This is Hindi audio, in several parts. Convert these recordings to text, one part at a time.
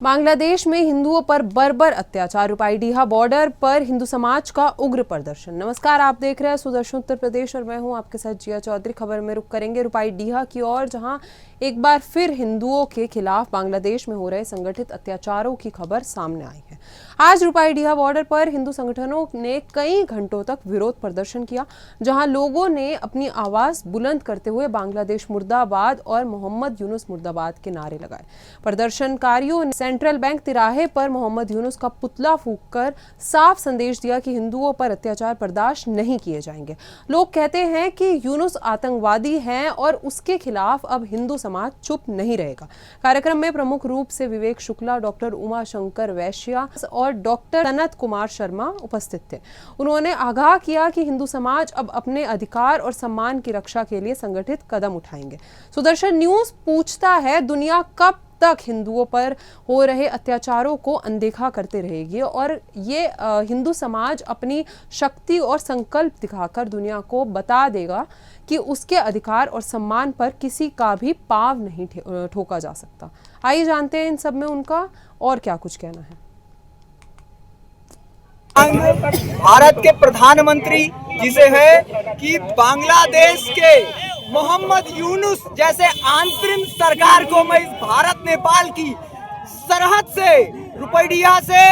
बांग्लादेश में हिंदुओं पर बर्बर अत्याचार, रुपाईडीहा बॉर्डर पर हिंदू समाज का उग्र प्रदर्शन। नमस्कार, आप देख रहे हैं सुदर्शन उत्तर प्रदेश और मैं हूं आपके साथ जिया चौधरी। खबर में रुक करेंगे रुपाईडीहा की ओर, जहां एक बार फिर हिंदुओं के खिलाफ बांग्लादेश में हो रहे संगठित अत्याचारों की खबर सामने आई है। आज रुपाईडीहा बॉर्डर पर हिंदू संगठनों ने कई घंटों तक विरोध प्रदर्शन किया, जहां लोगों ने अपनी आवाज बुलंद करते हुए बांग्लादेश मुर्दाबाद और मोहम्मद यूनुस मुर्दाबाद के नारे लगाए। प्रदर्शनकारियों ने सेंट्रल बैंक तिराहे पर मोहम्मद यूनुस का पुतला फूंककर साफ संदेश दिया कि हिंदुओं पर अत्याचार बर्दाश्त नहीं किए जाएंगे। लोग कहते हैं कि यूनुस आतंकवादी हैं और उसके खिलाफ अब हिंदू समाज चुप नहीं रहेगा। कार्यक्रम में प्रमुख रूप से विवेक शुक्ला, डॉक्टर उमा शंकर वैश्या और डॉक्टर सनत कुमार शर्मा उपस्थित थे। उन्होंने आगाह किया कि हिंदू समाज अब अपने अधिकार और सम्मान की रक्षा के लिए संगठित कदम उठाएंगे। सुदर्शन न्यूज पूछता है, दुनिया कब तक हिंदुओं पर हो रहे अत्याचारों को अनदेखा करते रहेगी और ये हिंदू समाज अपनी शक्ति और संकल्प दिखाकर दुनिया को बता देगा कि उसके अधिकार और सम्मान पर किसी का भी पांव नहीं ठोका जा सकता। आइए जानते हैं इन सब में उनका और क्या कुछ कहना है। भारत के प्रधानमंत्री जिसे है कि बांग्लादेश के मोहम्मद यूनुस जैसे अंतरिम सरकार को मैं इस भारत नेपाल की सरहद से रुपईडीहा से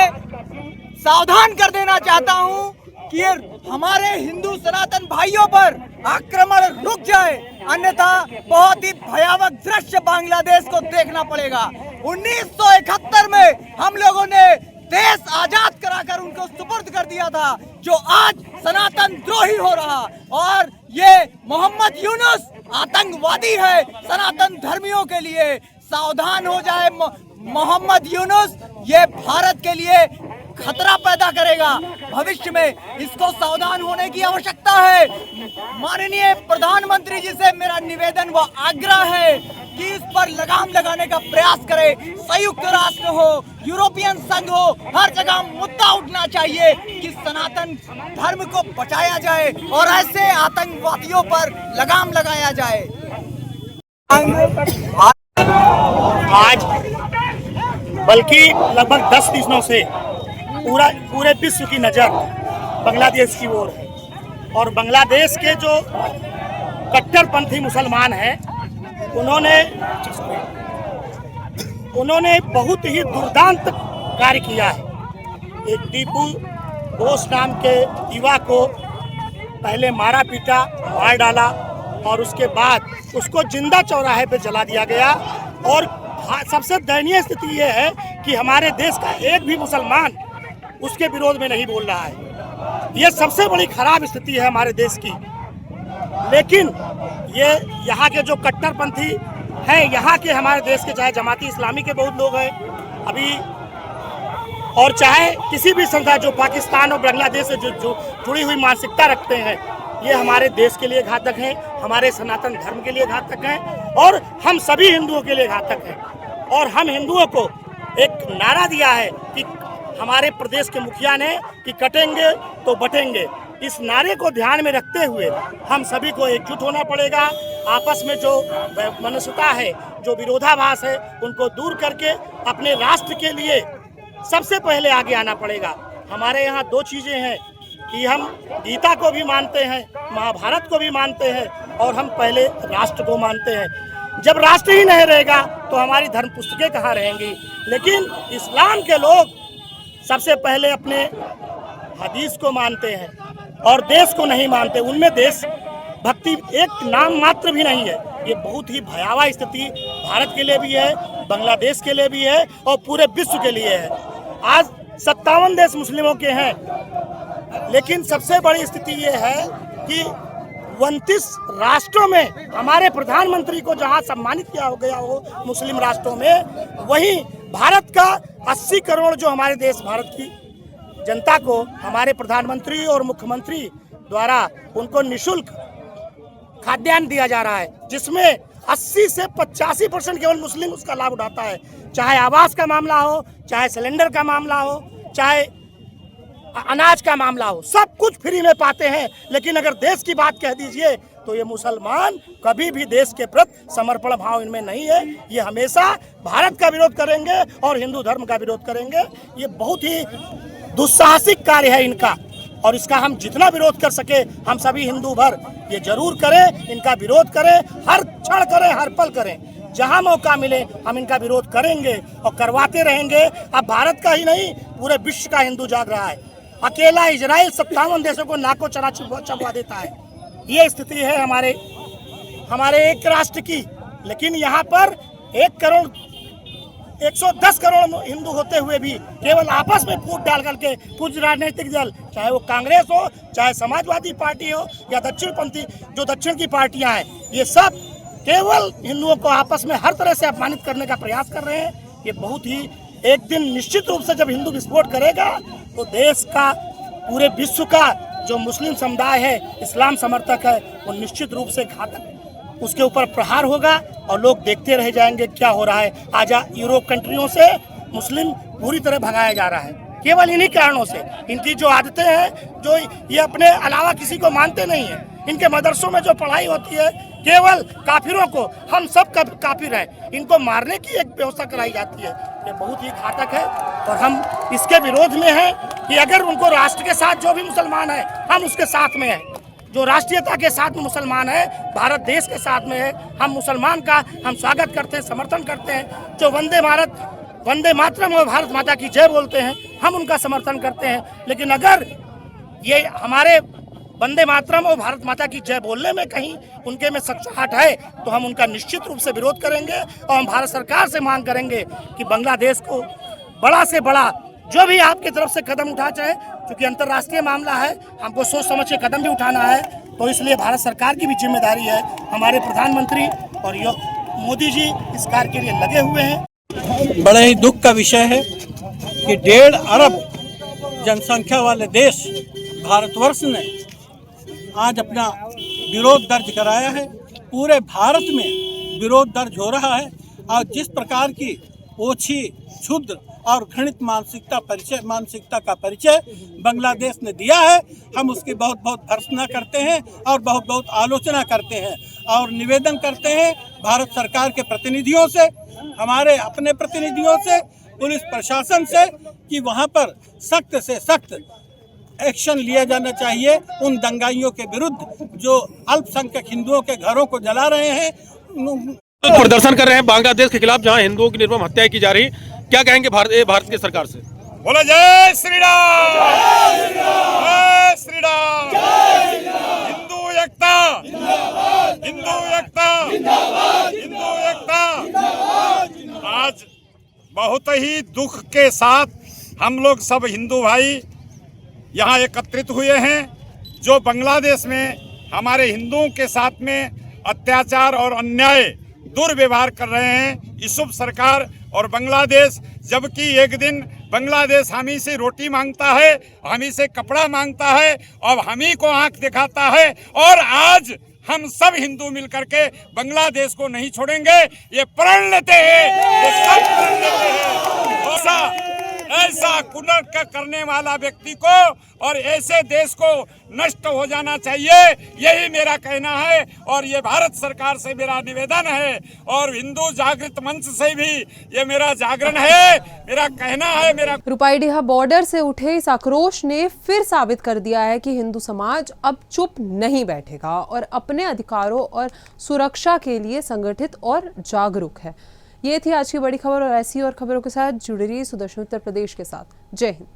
सावधान कर देना चाहता हूं कि हमारे हिंदू सनातन भाइयों पर आक्रमण रुक जाए, अन्यथा बहुत ही भयावह दृश्य बांग्लादेश को देखना पड़ेगा। 1971 में हम लोगों ने देश आजाद कराकर उनको सुपुर्द कर दिया था, जो आज सनातन द्रोही हो रहा, और ये मोहम्मद यूनुस आतंकवादी है। सनातन धर्मियों के लिए सावधान हो जाए मोहम्मद यूनुस, ये भारत के लिए खतरा पैदा करेगा भविष्य में, इसको सावधान होने की आवश्यकता है। माननीय प्रधानमंत्री जी से मेरा निवेदन व आग्रह है कि इस पर लगाम लगाने का प्रयास करे। संयुक्त राष्ट्र हो, यूरोपियन संघ हो, हर जगह मुद्दा उठना चाहिए कि सनातन धर्म को बचाया जाए और ऐसे आतंकवादियों पर लगाम लगाया जाए। आज बल्कि लगभग 10 दिनों से पूरे विश्व की नज़र बांग्लादेश की ओर है और बांग्लादेश के जो कट्टरपंथी मुसलमान हैं उन्होंने बहुत ही दुर्दांत कार्य किया है। एक दीपू बोस नाम के युवा को पहले मारा पीटा, मार डाला और उसके बाद उसको जिंदा चौराहे पे जला दिया गया। और सबसे दयनीय स्थिति ये है कि हमारे देश का एक भी मुसलमान उसके विरोध में नहीं बोल रहा है। ये सबसे बड़ी खराब स्थिति है हमारे देश की। लेकिन ये यहाँ के जो कट्टरपंथी हैं, यहाँ के हमारे देश के चाहे जमाती इस्लामी के बहुत लोग हैं अभी, और चाहे किसी भी संस्था जो पाकिस्तान और बांग्लादेश से जो जुड़ी हुई मानसिकता रखते हैं, ये हमारे देश के लिए घातक हैं, हमारे सनातन धर्म के लिए घातक हैं और हम सभी हिंदुओं के लिए घातक हैं। और हम हिंदुओं को एक नारा दिया है कि हमारे प्रदेश के मुखिया ने कि कटेंगे तो बटेंगे। इस नारे को ध्यान में रखते हुए हम सभी को एकजुट होना पड़ेगा। आपस में जो मनुष्यता है, जो विरोधाभास है, उनको दूर करके अपने राष्ट्र के लिए सबसे पहले आगे आना पड़ेगा। हमारे यहाँ दो चीज़ें हैं कि हम गीता को भी मानते हैं, महाभारत को भी मानते हैं और हम पहले राष्ट्र को मानते हैं। जब राष्ट्र ही नहीं रहेगा तो हमारी धर्म पुस्तकें कहाँ रहेंगी। लेकिन इस्लाम के लोग सबसे पहले अपने हदीस को मानते हैं और देश को नहीं मानते। उनमें देश भक्ति एक नाम मात्र भी नहीं है। ये बहुत ही भयावह स्थिति भारत के लिए भी है, बांग्लादेश के लिए भी है और पूरे विश्व के लिए है। आज 57 देश मुस्लिमों के हैं, लेकिन सबसे बड़ी स्थिति ये है कि 29 राष्ट्रों में हमारे प्रधानमंत्री को जहां सम्मानित किया हो गया हो मुस्लिम राष्ट्रों में, वहीं भारत का 80 करोड़ जो हमारे देश भारत की जनता को हमारे प्रधानमंत्री और मुख्यमंत्री द्वारा उनको निःशुल्क खाद्यान्न दिया जा रहा है, जिसमें 80 से 85% केवल मुस्लिम उसका लाभ उठाता है। चाहे आवास का मामला हो, चाहे सिलेंडर का मामला हो, चाहे अनाज का मामला हो, सब कुछ फ्री में पाते हैं। लेकिन अगर देश की बात कह दीजिए तो ये मुसलमान कभी भी देश के प्रति समर्पण भाव इनमें नहीं है। ये हमेशा भारत का विरोध करेंगे और हिंदू धर्म का विरोध करेंगे। ये बहुत ही दुस्साहसिक कार्य है इनका, और इसका हम जितना विरोध कर सके हम सभी हिंदू भर ये जरूर करें, इनका विरोध करें, हर क्षण करें, हर पल करें। जहां मौका मिले हम इनका विरोध करेंगे और करवाते रहेंगे। अब भारत का ही नहीं, पूरे विश्व का हिंदू जाग रहा है। अकेला इजराइल 57 देशों को नाको चना चबवा देता है। ये स्थिति है हमारे एक राष्ट्र की। लेकिन यहाँ पर 110 करोड़ हिंदू होते हुए भी केवल आपस में फूट डाल करके कुछ राजनीतिक दल, चाहे वो कांग्रेस हो, चाहे समाजवादी पार्टी हो या दक्षिणपंथी जो दक्षिण की पार्टियां हैं, ये सब केवल हिंदुओं को आपस में हर तरह से अपमानित करने का प्रयास कर रहे हैं। ये बहुत ही एक दिन निश्चित रूप से जब हिंदू विस्फोट करेगा तो देश का, पूरे विश्व का जो मुस्लिम समुदाय है, इस्लाम समर्थक है, वो निश्चित रूप से घातक उसके ऊपर प्रहार होगा और लोग देखते रह जाएंगे क्या हो रहा है। आज यूरोप कंट्रियों से मुस्लिम पूरी तरह भगाया जा रहा है केवल इन्हीं कारणों से। इनकी जो आदतें हैं, जो ये अपने अलावा किसी को मानते नहीं है। इनके मदरसों में जो पढ़ाई होती है केवल काफिरों को, हम सब काफिर हैं, इनको मारने की एक व्यवस्था कराई जाती है। ये बहुत ही घातक है और हम इसके विरोध में हैं कि अगर उनको राष्ट्र के साथ जो भी मुसलमान है हम उसके साथ में हैं। जो राष्ट्रीयता के साथ में मुसलमान है, भारत देश के साथ में है, हम मुसलमान का हम स्वागत करते हैं, समर्थन करते हैं। जो वंदे मातरम और भारत माता की जय बोलते हैं, हम उनका समर्थन करते हैं। लेकिन अगर ये हमारे वंदे मातरम और भारत माता की जय बोलने में कहीं उनके में सच्चाहट है तो हम उनका निश्चित रूप से विरोध करेंगे और हम भारत सरकार से मांग करेंगे कि बांग्लादेश को बड़ा से बड़ा जो भी आपकी तरफ से कदम उठा चाहे, क्योंकि अंतर्राष्ट्रीय मामला है, हमको सोच समझ के कदम भी उठाना है। तो इसलिए भारत सरकार की भी जिम्मेदारी है। हमारे प्रधानमंत्री और मोदी जी इस कार्य के लिए लगे हुए हैं। बड़े ही दुख का विषय है कि 1.5 अरब जनसंख्या वाले देश भारतवर्ष ने आज अपना विरोध दर्ज कराया है। पूरे भारत में विरोध दर्ज हो रहा है और जिस प्रकार की ओछी, क्षुद्र और घृणित मानसिकता का परिचय बांग्लादेश ने दिया है, हम उसकी बहुत बहुत भर्त्सना करते हैं और बहुत बहुत आलोचना करते हैं और निवेदन करते हैं भारत सरकार के प्रतिनिधियों से, हमारे अपने प्रतिनिधियों से, पुलिस प्रशासन से कि वहाँ पर सख्त से सख्त एक्शन लिया जाना चाहिए उन दंगाइयों के विरुद्ध जो अल्पसंख्यक हिंदुओं के घरों को जला रहे हैं, प्रदर्शन कर रहे हैं बांग्लादेश के खिलाफ, जहां हिंदुओं की निर्मम हत्या की जा रही। क्या कहेंगे भारत की सरकार से? बोलो जय श्री राम, जय श्री राम, हिंदू एकता, हिंदू एकता, हिंदू एकता। आज बहुत ही दुख के साथ हम लोग सब हिंदू भाई यहाँ एकत्रित हुए हैं। जो बांग्लादेश में हमारे हिंदुओं के साथ में अत्याचार और अन्याय, दुर्व्यवहार कर रहे हैं यूसुफ सरकार और बांग्लादेश, जबकि एक दिन बांग्लादेश हम ही से रोटी मांगता है, हम ही से कपड़ा मांगता है, अब हम ही को आंख दिखाता है। और आज हम सब हिंदू मिलकर के बांग्लादेश को नहीं छोड़ेंगे, ये प्रण लेते हैं, ये सब प्रण लेते हैं। ऐसा कुनर्क करने वाला व्यक्ति को और ऐसे देश को नष्ट हो जाना चाहिए, यही मेरा कहना है। और ये भारत सरकार से मेरा निवेदन है और हिंदू जागृत मंच से भी ये मेरा जागरण है, मेरा कहना है। मेरा रुपाईडीहा बॉर्डर से उठे इस आक्रोश ने फिर साबित कर दिया है कि हिंदू समाज अब चुप नहीं बैठेगा और अपने अधिकारों और सुरक्षा के लिए संगठित और जागरूक है। ये थी आज की बड़ी खबर और ऐसी और खबरों के साथ जुड़ी रही सुदर्शन उत्तर प्रदेश के साथ। जय हिंद।